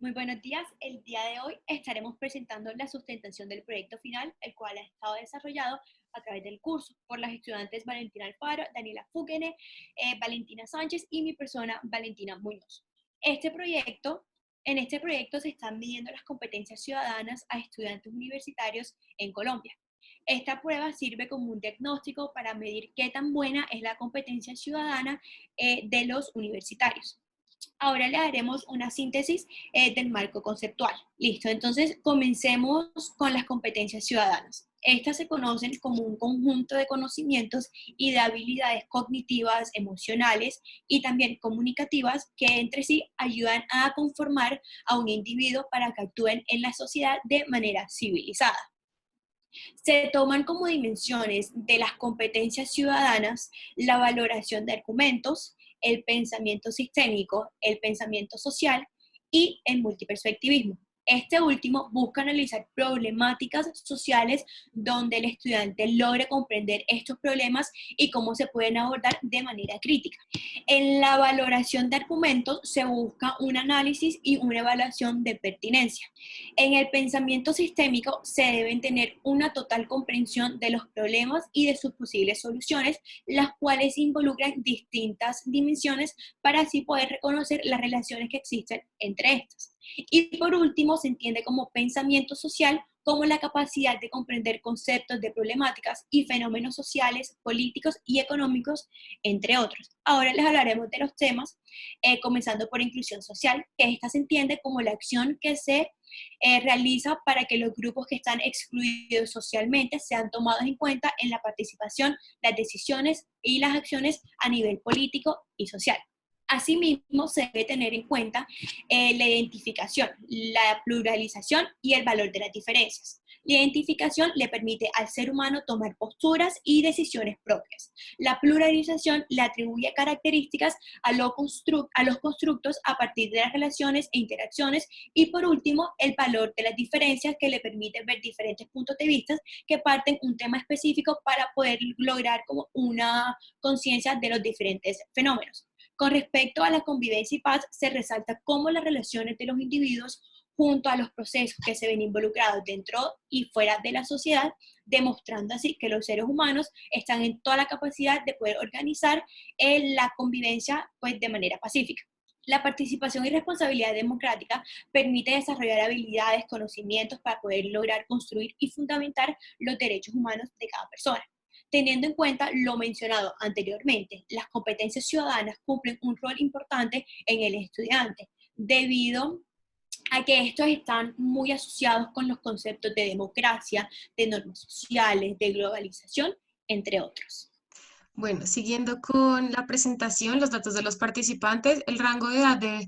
Muy buenos días. El día de hoy estaremos presentando la sustentación del proyecto final, el cual ha estado desarrollado a través del curso por las estudiantes Valentina Alfaro, Daniela Fúquene, Valentina Sánchez y mi persona Valentina Muñoz. En este proyecto se están midiendo las competencias ciudadanas a estudiantes universitarios en Colombia. Esta prueba sirve como un diagnóstico para medir qué tan buena es la competencia ciudadana de los universitarios. Ahora le haremos una síntesis del marco conceptual. Listo, entonces comencemos con las competencias ciudadanas. Estas se conocen como un conjunto de conocimientos y de habilidades cognitivas, emocionales y también comunicativas que entre sí ayudan a conformar a un individuo para que actúen en la sociedad de manera civilizada. Se toman como dimensiones de las competencias ciudadanas la valoración de argumentos, el pensamiento sistémico, el pensamiento social y el multiperspectivismo. Este último busca analizar problemáticas sociales donde el estudiante logre comprender estos problemas y cómo se pueden abordar de manera crítica. En la valoración de argumentos se busca un análisis y una evaluación de pertinencia. En el pensamiento sistémico se deben tener una total comprensión de los problemas y de sus posibles soluciones, las cuales involucran distintas dimensiones para así poder reconocer las relaciones que existen entre estas. Y por último, se entiende como pensamiento social como la capacidad de comprender conceptos de problemáticas y fenómenos sociales, políticos y económicos, entre otros. Ahora les hablaremos de los temas, comenzando por inclusión social, que esta se entiende como la acción que se realiza para que los grupos que están excluidos socialmente sean tomados en cuenta en la participación, las decisiones y las acciones a nivel político y social. Asimismo, se debe tener en cuenta la identificación, la pluralización y el valor de las diferencias. La identificación le permite al ser humano tomar posturas y decisiones propias. La pluralización le atribuye características a los constructos a partir de las relaciones e interacciones. Y por último, el valor de las diferencias que le permite ver diferentes puntos de vista que parten un tema específico para poder lograr como una conciencia de los diferentes fenómenos. Con respecto a la convivencia y paz, se resalta cómo las relaciones de los individuos junto a los procesos que se ven involucrados dentro y fuera de la sociedad, demostrando así que los seres humanos están en toda la capacidad de poder organizar la convivencia pues, de manera pacífica. La participación y responsabilidad democrática permite desarrollar habilidades, conocimientos para poder lograr construir y fundamentar los derechos humanos de cada persona. Teniendo en cuenta lo mencionado anteriormente, las competencias ciudadanas cumplen un rol importante en el estudiante, debido a que estos están muy asociados con los conceptos de democracia, de normas sociales, de globalización, entre otros. Bueno, siguiendo con la presentación, los datos de los participantes, el rango de edad de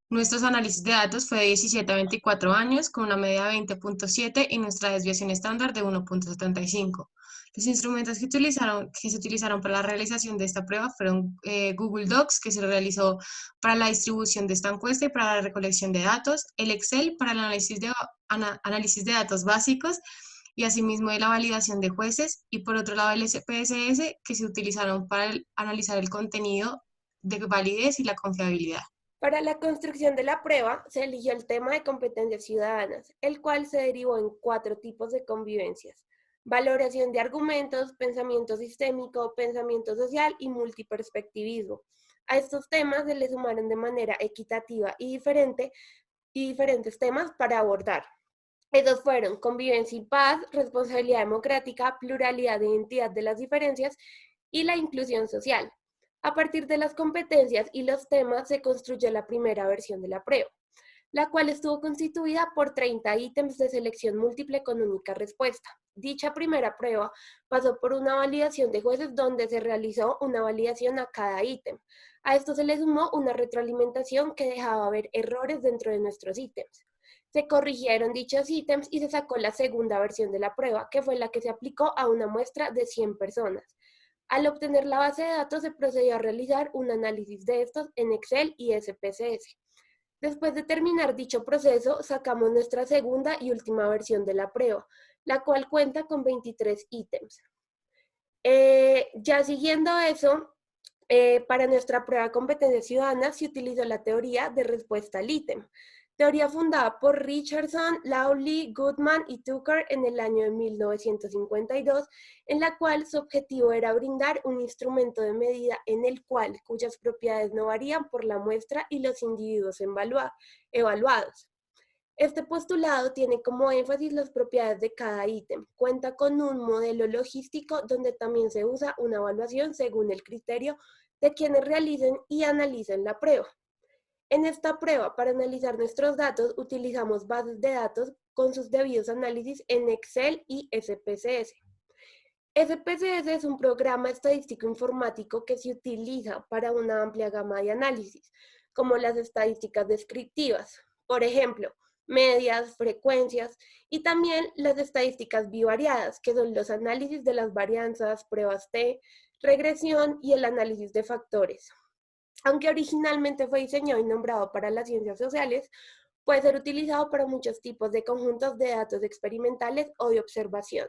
nuestros análisis de datos fue de 17 a 24 años, con una media de 20.7 y nuestra desviación estándar de 1.75. Los instrumentos que se utilizaron para la realización de esta prueba fueron Google Docs, que se realizó para la distribución de esta encuesta y para la recolección de datos, el Excel para el análisis de datos básicos, y asimismo de la validación de jueces, y por otro lado el SPSS, que se utilizaron para analizar el contenido de validez y la confiabilidad. Para la construcción de la prueba, se eligió el tema de competencias ciudadanas, el cual se derivó en 4 tipos de convivencias: valoración de argumentos, pensamiento sistémico, pensamiento social y multiperspectivismo. A estos temas se le sumaron de manera equitativa y diferentes temas para abordar. Esos fueron convivencia y paz, responsabilidad democrática, pluralidad de identidad de las diferencias y la inclusión social. A partir de las competencias y los temas se construyó la primera versión de la prueba, la cual estuvo constituida por 30 ítems de selección múltiple con única respuesta. Dicha primera prueba pasó por una validación de jueces donde se realizó una validación a cada ítem. A esto se le sumó una retroalimentación que dejaba ver errores dentro de nuestros ítems. Se corrigieron dichos ítems y se sacó la segunda versión de la prueba, que fue la que se aplicó a una muestra de 100 personas. Al obtener la base de datos, se procedió a realizar un análisis de estos en Excel y SPSS. Después de terminar dicho proceso, sacamos nuestra segunda y última versión de la prueba, la cual cuenta con 23 ítems. Ya siguiendo eso, para nuestra prueba de competencia ciudadana se utilizó la teoría de respuesta al ítem. teoría fundada por Richardson, Lawley, Goodman y Tucker en el año de 1952, en la cual su objetivo era brindar un instrumento de medida en el cual cuyas propiedades no varían por la muestra y los individuos evaluados. Este postulado tiene como énfasis las propiedades de cada ítem. Cuenta con un modelo logístico donde también se usa una evaluación según el criterio de quienes realicen y analicen la prueba. En esta prueba, para analizar nuestros datos, utilizamos bases de datos con sus debidos análisis en Excel y SPSS. SPSS es un programa estadístico informático que se utiliza para una amplia gama de análisis, como las estadísticas descriptivas, por ejemplo, medias, frecuencias, y también las estadísticas bivariadas, que son los análisis de las varianzas, pruebas T, regresión y el análisis de factores. Aunque originalmente fue diseñado y nombrado para las ciencias sociales, puede ser utilizado para muchos tipos de conjuntos de datos experimentales o de observación.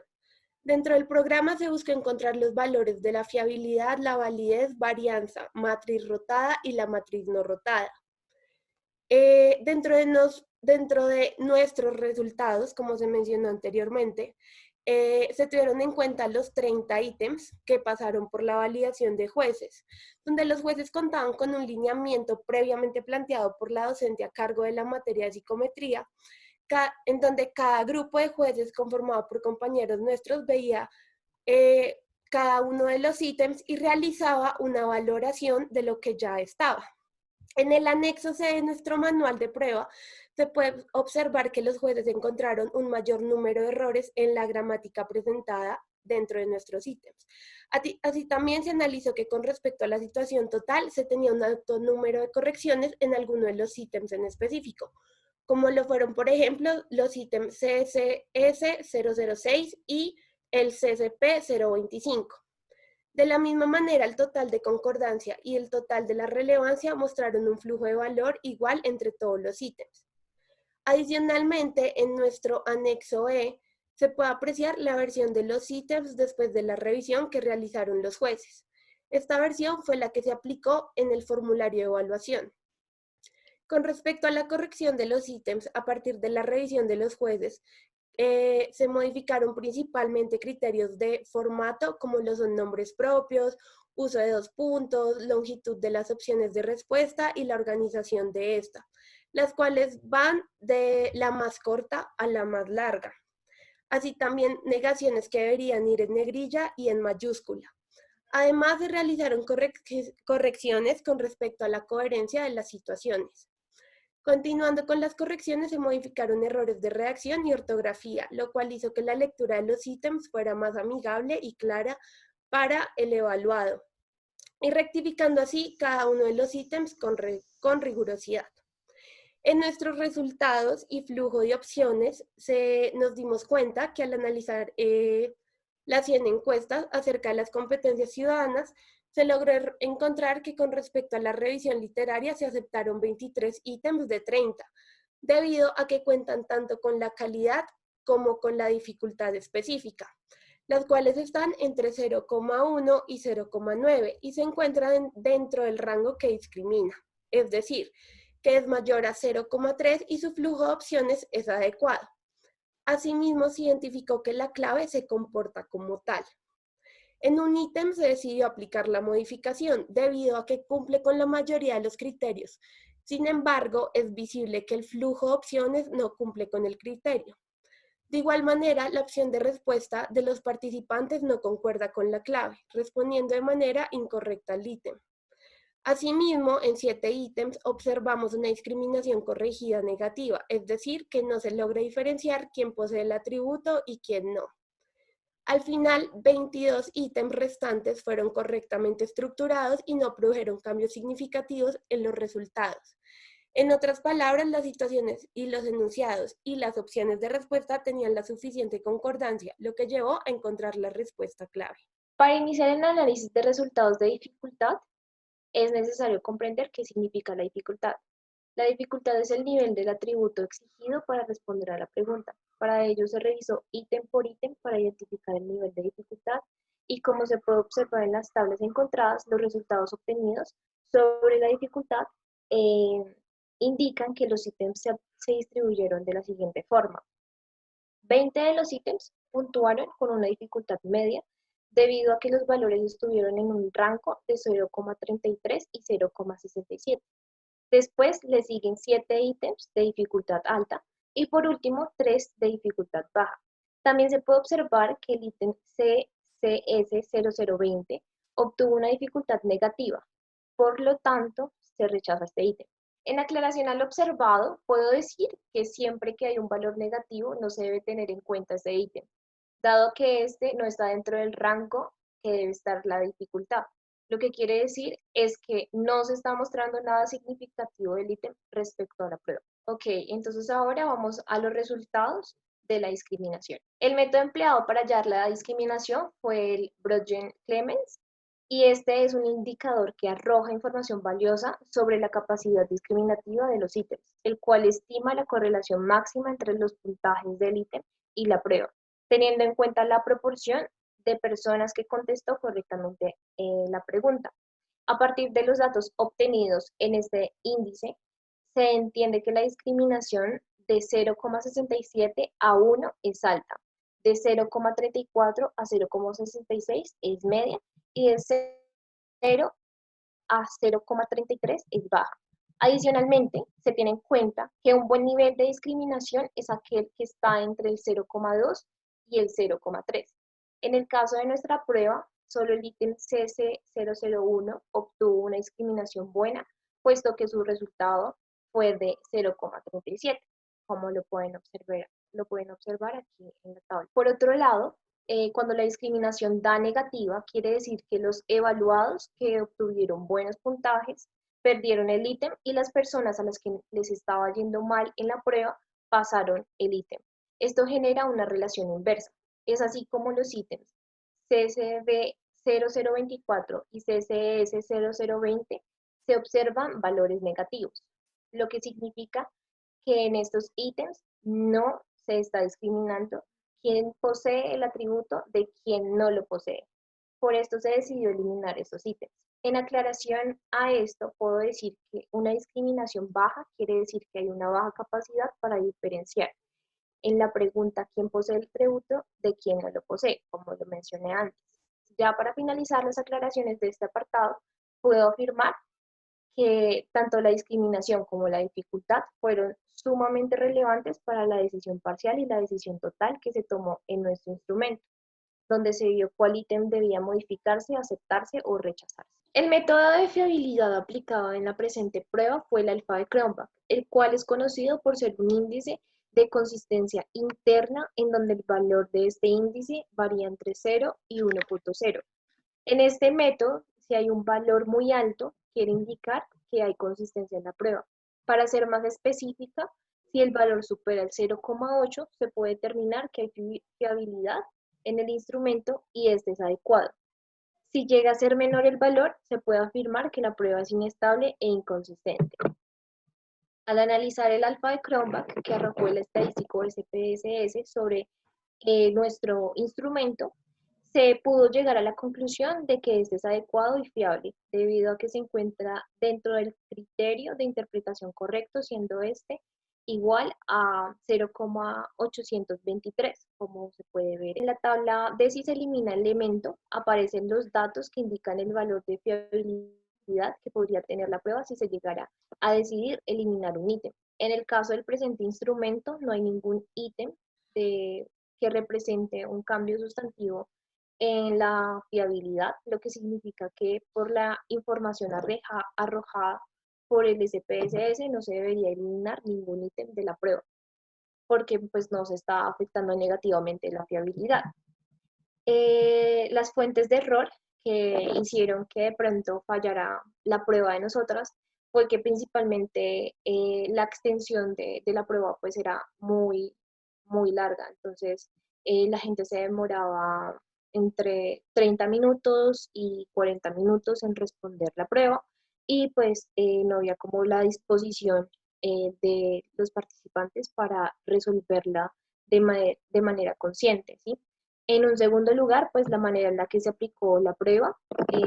Dentro del programa se busca encontrar los valores de la fiabilidad, la validez, varianza, matriz rotada y la matriz no rotada. Dentro de nuestros resultados, como se mencionó anteriormente, se tuvieron en cuenta los 30 ítems que pasaron por la validación de jueces, donde los jueces contaban con un lineamiento previamente planteado por la docente a cargo de la materia de psicometría, en donde cada grupo de jueces conformado por compañeros nuestros veía cada uno de los ítems y realizaba una valoración de lo que ya estaba. En el anexo C de nuestro manual de prueba, se puede observar que los jueces encontraron un mayor número de errores en la gramática presentada dentro de nuestros ítems. Así también se analizó que con respecto a la situación total, se tenía un alto número de correcciones en alguno de los ítems en específico, como lo fueron, por ejemplo, los ítems CSS006 y el CSP025. De la misma manera, el total de concordancia y el total de la relevancia mostraron un flujo de valor igual entre todos los ítems. Adicionalmente, en nuestro anexo E, se puede apreciar la versión de los ítems después de la revisión que realizaron los jueces. Esta versión fue la que se aplicó en el formulario de evaluación. Con respecto a la corrección de los ítems a partir de la revisión de los jueces, se modificaron principalmente criterios de formato, como lo son nombres propios, uso de 2 puntos, longitud de las opciones de respuesta y la organización de esta, las cuales van de la más corta a la más larga. Así también negaciones que deberían ir en negrilla y en mayúscula. Además, se realizaron correcciones con respecto a la coherencia de las situaciones. Continuando con las correcciones, se modificaron errores de redacción y ortografía, lo cual hizo que la lectura de los ítems fuera más amigable y clara para el evaluado, y rectificando así cada uno de los ítems con rigurosidad. En nuestros resultados y flujo de opciones, nos dimos cuenta que al analizar las 100 encuestas acerca de las competencias ciudadanas, se logró encontrar que con respecto a la revisión literaria se aceptaron 23 ítems de 30, debido a que cuentan tanto con la calidad como con la dificultad específica, las cuales están entre 0,1 y 0,9 y se encuentran dentro del rango que discrimina, es decir, que es mayor a 0,3 y su flujo de opciones es adecuado. Asimismo, se identificó que la clave se comporta como tal. En un ítem se decidió aplicar la modificación debido a que cumple con la mayoría de los criterios. Sin embargo, es visible que el flujo de opciones no cumple con el criterio. De igual manera, la opción de respuesta de los participantes no concuerda con la clave, respondiendo de manera incorrecta al ítem. Asimismo, en 7 ítems observamos una discriminación corregida negativa, es decir, que no se logra diferenciar quién posee el atributo y quién no. Al final, 22 ítems restantes fueron correctamente estructurados y no produjeron cambios significativos en los resultados. En otras palabras, las situaciones y los enunciados y las opciones de respuesta tenían la suficiente concordancia, lo que llevó a encontrar la respuesta clave. Para iniciar el análisis de resultados de dificultad, es necesario comprender qué significa la dificultad. La dificultad es el nivel del atributo exigido para responder a la pregunta. Para ello se revisó ítem por ítem para identificar el nivel de dificultad y, como se puede observar en las tablas encontradas, los resultados obtenidos sobre la dificultad indican que los ítems se distribuyeron de la siguiente forma. 20 de los ítems puntuaron con una dificultad media debido a que los valores estuvieron en un rango de 0,33 y 0,67. Después le siguen 7 ítems de dificultad alta y por último 3 de dificultad baja. También se puede observar que el ítem CCS0020 obtuvo una dificultad negativa, por lo tanto se rechaza este ítem. En aclaración al observado, puedo decir que siempre que hay un valor negativo no se debe tener en cuenta este ítem, dado que este no está dentro del rango que debe estar la dificultad. Lo que quiere decir es que no se está mostrando nada significativo del ítem respecto a la prueba. Ok, entonces ahora vamos a los resultados de la discriminación. El método empleado para hallar la discriminación fue el Brogden-Clemens, y este es un indicador que arroja información valiosa sobre la capacidad discriminativa de los ítems, el cual estima la correlación máxima entre los puntajes del ítem y la prueba, teniendo en cuenta la proporción de personas que contestó correctamente la pregunta. A partir de los datos obtenidos en este índice, se entiende que la discriminación de 0,67 a 1 es alta, de 0,34 a 0,66 es media y de 0 a 0,33 es baja. Adicionalmente, se tiene en cuenta que un buen nivel de discriminación es aquel que está entre el 0,2 y el 0,3. En el caso de nuestra prueba, solo el ítem CC001 obtuvo una discriminación buena, puesto que su resultado fue de 0,37, como lo pueden observar aquí en la tabla. Por otro lado, cuando la discriminación da negativa, quiere decir que los evaluados que obtuvieron buenos puntajes perdieron el ítem y las personas a las que les estaba yendo mal en la prueba pasaron el ítem. Esto genera una relación inversa. Es así como los ítems CCB0024 y CCS0020 se observan valores negativos, lo que significa que en estos ítems no se está discriminando quién posee el atributo de quien no lo posee. Por esto se decidió eliminar estos ítems. En aclaración a esto, puedo decir que una discriminación baja quiere decir que hay una baja capacidad para diferenciar en la pregunta quién posee el atributo de quién no lo posee, como lo mencioné antes. Ya para finalizar las aclaraciones de este apartado, puedo afirmar que tanto la discriminación como la dificultad fueron sumamente relevantes para la decisión parcial y la decisión total que se tomó en nuestro instrumento, donde se vio cuál ítem debía modificarse, aceptarse o rechazarse. El método de fiabilidad aplicado en la presente prueba fue el alfa de Cronbach, el cual es conocido por ser un índice de consistencia interna en donde el valor de este índice varía entre 0 y 1.0. En este método, si hay un valor muy alto, quiere indicar que hay consistencia en la prueba. Para ser más específica, si el valor supera el 0,8, se puede determinar que hay fiabilidad en el instrumento y este es adecuado. Si llega a ser menor el valor, se puede afirmar que la prueba es inestable e inconsistente. Al analizar el alfa de Cronbach que arrojó el estadístico SPSS sobre nuestro instrumento, se pudo llegar a la conclusión de que este es adecuado y fiable, debido a que se encuentra dentro del criterio de interpretación correcto, siendo este igual a 0,823, como se puede ver. En la tabla de si se elimina el elemento, aparecen los datos que indican el valor de fiabilidad que podría tener la prueba si se llegara a decidir eliminar un ítem. En el caso del presente instrumento, no hay ningún ítem que represente un cambio sustantivo en la fiabilidad, lo que significa que por la información arrojada por el SPSS no se debería eliminar ningún ítem de la prueba, porque pues no se está afectando negativamente la fiabilidad. Las fuentes de error que hicieron que de pronto fallara la prueba de nosotras fue que principalmente la extensión de la prueba pues era muy larga, entonces la gente se demoraba entre 30 minutos y 40 minutos en responder la prueba y pues no había como la disposición de los participantes para resolverla de manera consciente, ¿sí? En un segundo lugar, pues la manera en la que se aplicó la prueba fue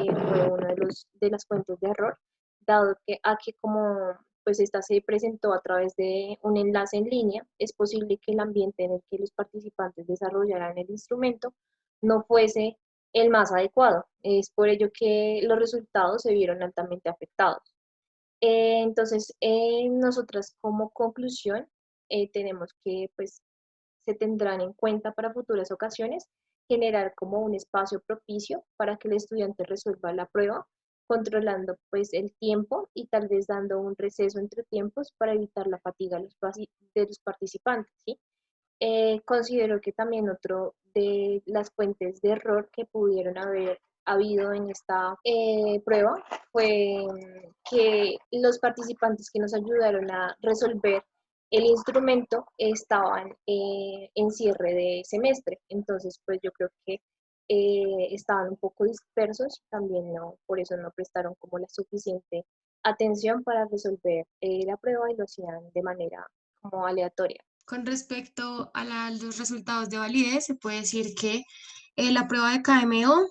una de las fuentes de error, dado que aquí como pues esta se presentó a través de un enlace en línea, es posible que el ambiente en el que los participantes desarrollaran el instrumento no fuese el más adecuado. Es por ello que los resultados se vieron altamente afectados. Entonces, nosotras como conclusión tenemos que pues se tendrán en cuenta para futuras ocasiones generar como un espacio propicio para que el estudiante resuelva la prueba, controlando pues el tiempo y tal vez dando un receso entre tiempos para evitar la fatiga de los participantes, ¿sí? Considero que también otro de las fuentes de error que pudieron haber habido en esta prueba fue que los participantes que nos ayudaron a resolver el instrumento estaban en cierre de semestre, entonces pues yo creo que estaban un poco dispersos, también no, por eso no prestaron como la suficiente atención para resolver la prueba y lo hacían de manera como aleatoria. Con respecto a los resultados de validez, se puede decir que la prueba de KMO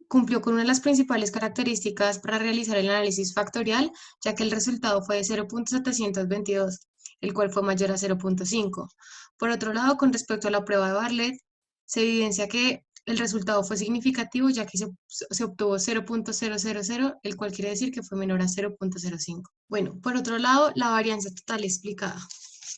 cumplió con una de las principales características para realizar el análisis factorial, ya que el resultado fue de 0.722, el cual fue mayor a 0.5. Por otro lado, con respecto a la prueba de Bartlett, se evidencia que el resultado fue significativo, ya que se obtuvo 0.000, el cual quiere decir que fue menor a 0.05. Bueno, por otro lado, la varianza total explicada.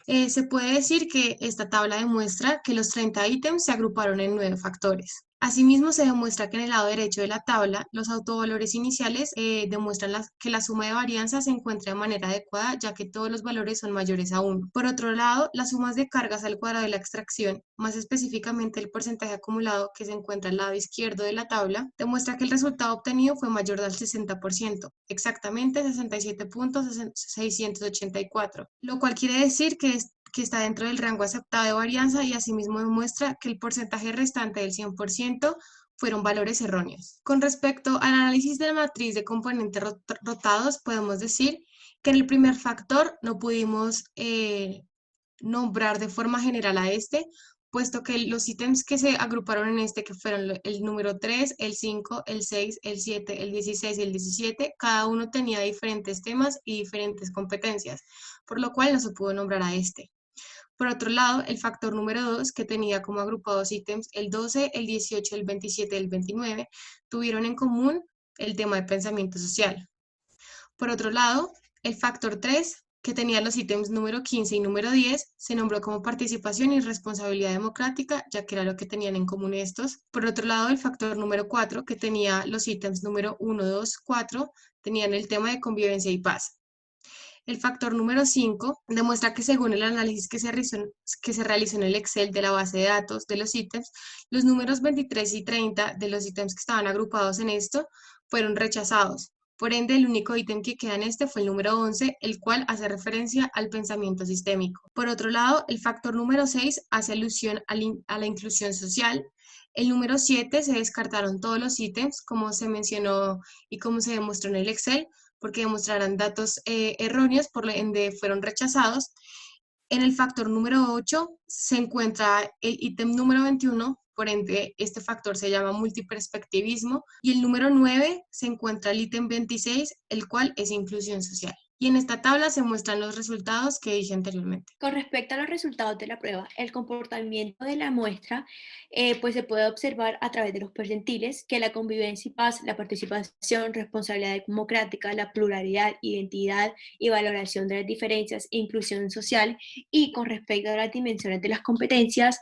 Se puede decir que esta tabla demuestra que los 30 ítems se agruparon en 9 factores. Asimismo, se demuestra que en el lado derecho de la tabla, los autovalores iniciales demuestran que la suma de varianza se encuentra de manera adecuada, ya que todos los valores son mayores a 1. Por otro lado, las sumas de cargas al cuadrado de la extracción, más específicamente el porcentaje acumulado que se encuentra al lado izquierdo de la tabla, demuestra que el resultado obtenido fue mayor del 60%, exactamente 67.684, lo cual quiere decir que está dentro del rango aceptado de varianza y asimismo demuestra que el porcentaje restante del 100% fueron valores erróneos. Con respecto al análisis de la matriz de componentes rotados, podemos decir que en el primer factor no pudimos nombrar de forma general a este, puesto que los ítems que se agruparon en este, que fueron el número 3, el 5, el 6, el 7, el 16 y el 17, cada uno tenía diferentes temas y diferentes competencias, por lo cual no se pudo nombrar a este. Por otro lado, el factor número 2, que tenía como agrupados ítems el 12, el 18, el 27 y el 29, tuvieron en común el tema de pensamiento social. Por otro lado, el factor 3, que tenía los ítems número 15 y número 10, se nombró como participación y responsabilidad democrática, ya que era lo que tenían en común estos. Por otro lado, el factor número 4, que tenía los ítems número 1, 2, 4, tenían el tema de convivencia y paz. El factor número 5 demuestra que según el análisis que se realizó en el Excel de la base de datos de los ítems, los números 23 y 30 de los ítems que estaban agrupados en esto fueron rechazados. Por ende, el único ítem que queda en este fue el número 11, el cual hace referencia al pensamiento sistémico. Por otro lado, el factor número 6 hace alusión a la inclusión social. El número 7 se descartaron todos los ítems, como se mencionó y como se demostró en el Excel, porque demostrarán datos erróneos, por ende fueron rechazados. En el factor número 8 se encuentra el ítem número 21, por ende este factor se llama multiperspectivismo, y el número 9 se encuentra el ítem 26, el cual es inclusión social. Y en esta tabla se muestran los resultados que dije anteriormente. Con respecto a los resultados de la prueba, el comportamiento de la muestra pues se puede observar a través de los percentiles que la convivencia y paz, la participación, responsabilidad democrática, la pluralidad, identidad y valoración de las diferencias, inclusión social, y con respecto a las dimensiones de las competencias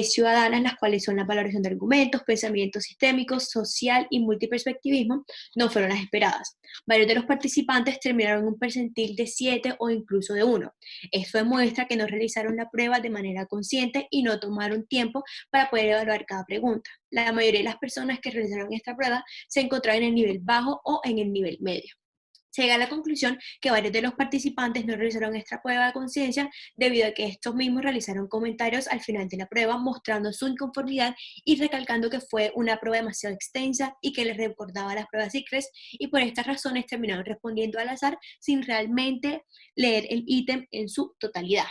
ciudadanas, las cuales son la valoración de argumentos, pensamiento sistémico, social y multiperspectivismo, no fueron las esperadas. Varios de los participantes terminaron en un percentil de 7 o incluso de 1. Esto demuestra que no realizaron la prueba de manera consciente y no tomaron tiempo para poder evaluar cada pregunta. La mayoría de las personas que realizaron esta prueba se encontraban en el nivel bajo o en el nivel medio. Se llega a la conclusión que varios de los participantes no realizaron esta prueba de conciencia debido a que estos mismos realizaron comentarios al final de la prueba mostrando su inconformidad y recalcando que fue una prueba demasiado extensa y que les recordaba las pruebas ICRES, y por estas razones terminaron respondiendo al azar sin realmente leer el ítem en su totalidad.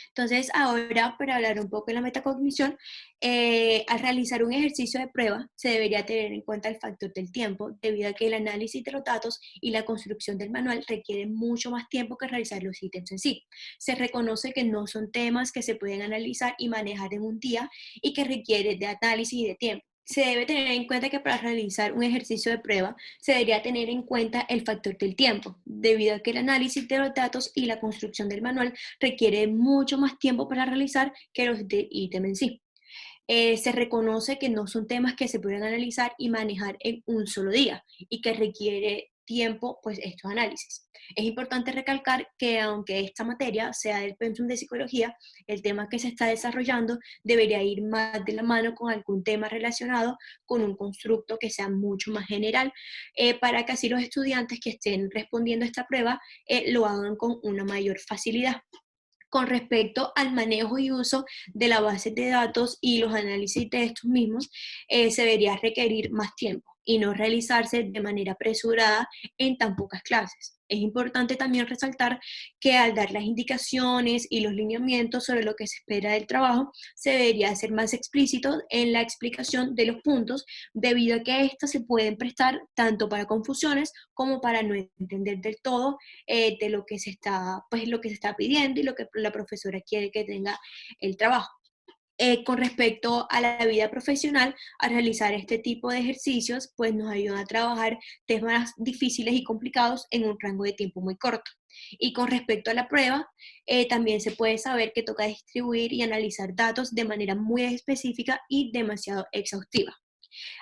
Entonces, ahora para hablar un poco de la metacognición, al realizar un ejercicio de prueba se debería tener en cuenta el factor del tiempo, debido a que el análisis de los datos y la construcción del manual requieren mucho más tiempo que realizar los ítems en sí. Se reconoce que no son temas que se pueden analizar y manejar en un día y que requieren de análisis y de tiempo. Se debe tener en cuenta que para realizar un ejercicio de prueba se debería tener en cuenta el factor del tiempo, debido a que el análisis de los datos y la construcción del manual requiere mucho más tiempo para realizar que los de ítem en sí. Se reconoce que no son temas que se pueden analizar y manejar en un solo día y que requiere tiempo pues estos análisis. Es importante recalcar que aunque esta materia sea del pensum de psicología, el tema que se está desarrollando debería ir más de la mano con algún tema relacionado con un constructo que sea mucho más general, para que así los estudiantes que estén respondiendo a esta prueba lo hagan con una mayor facilidad. Con respecto al manejo y uso de la base de datos y los análisis de estos mismos, se debería requerir más tiempo y no realizarse de manera apresurada en tan pocas clases. Es importante también resaltar que al dar las indicaciones y los lineamientos sobre lo que se espera del trabajo, se debería ser más explícito en la explicación de los puntos, debido a que éstas se pueden prestar tanto para confusiones como para no entender del todo de lo que se está, pues, lo que se está pidiendo y lo que la profesora quiere que tenga el trabajo. Con respecto a la vida profesional, al realizar este tipo de ejercicios, pues nos ayuda a trabajar temas difíciles y complicados en un rango de tiempo muy corto. Y con respecto a la prueba, también se puede saber que toca distribuir y analizar datos de manera muy específica y demasiado exhaustiva.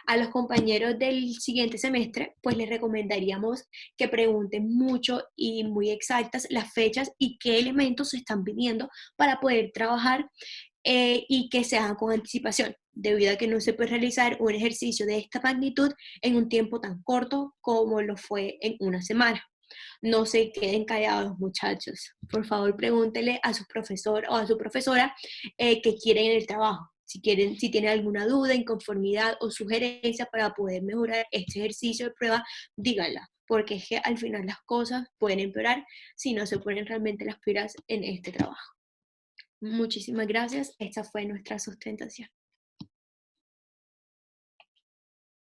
A los compañeros del siguiente semestre, pues les recomendaríamos que pregunten mucho y muy exactas las fechas y qué elementos se están pidiendo para poder trabajar, y que se hagan con anticipación, debido a que no se puede realizar un ejercicio de esta magnitud en un tiempo tan corto como lo fue en una semana. No se queden callados, muchachos. Por favor, pregúntenle a su profesor o a su profesora qué quieren en el trabajo. Si quieren, si tienen alguna duda, inconformidad o sugerencia para poder mejorar este ejercicio de prueba, díganla, porque es que al final las cosas pueden empeorar si no se ponen realmente las pilas en este trabajo. Muchísimas gracias. Esta fue nuestra sustentación.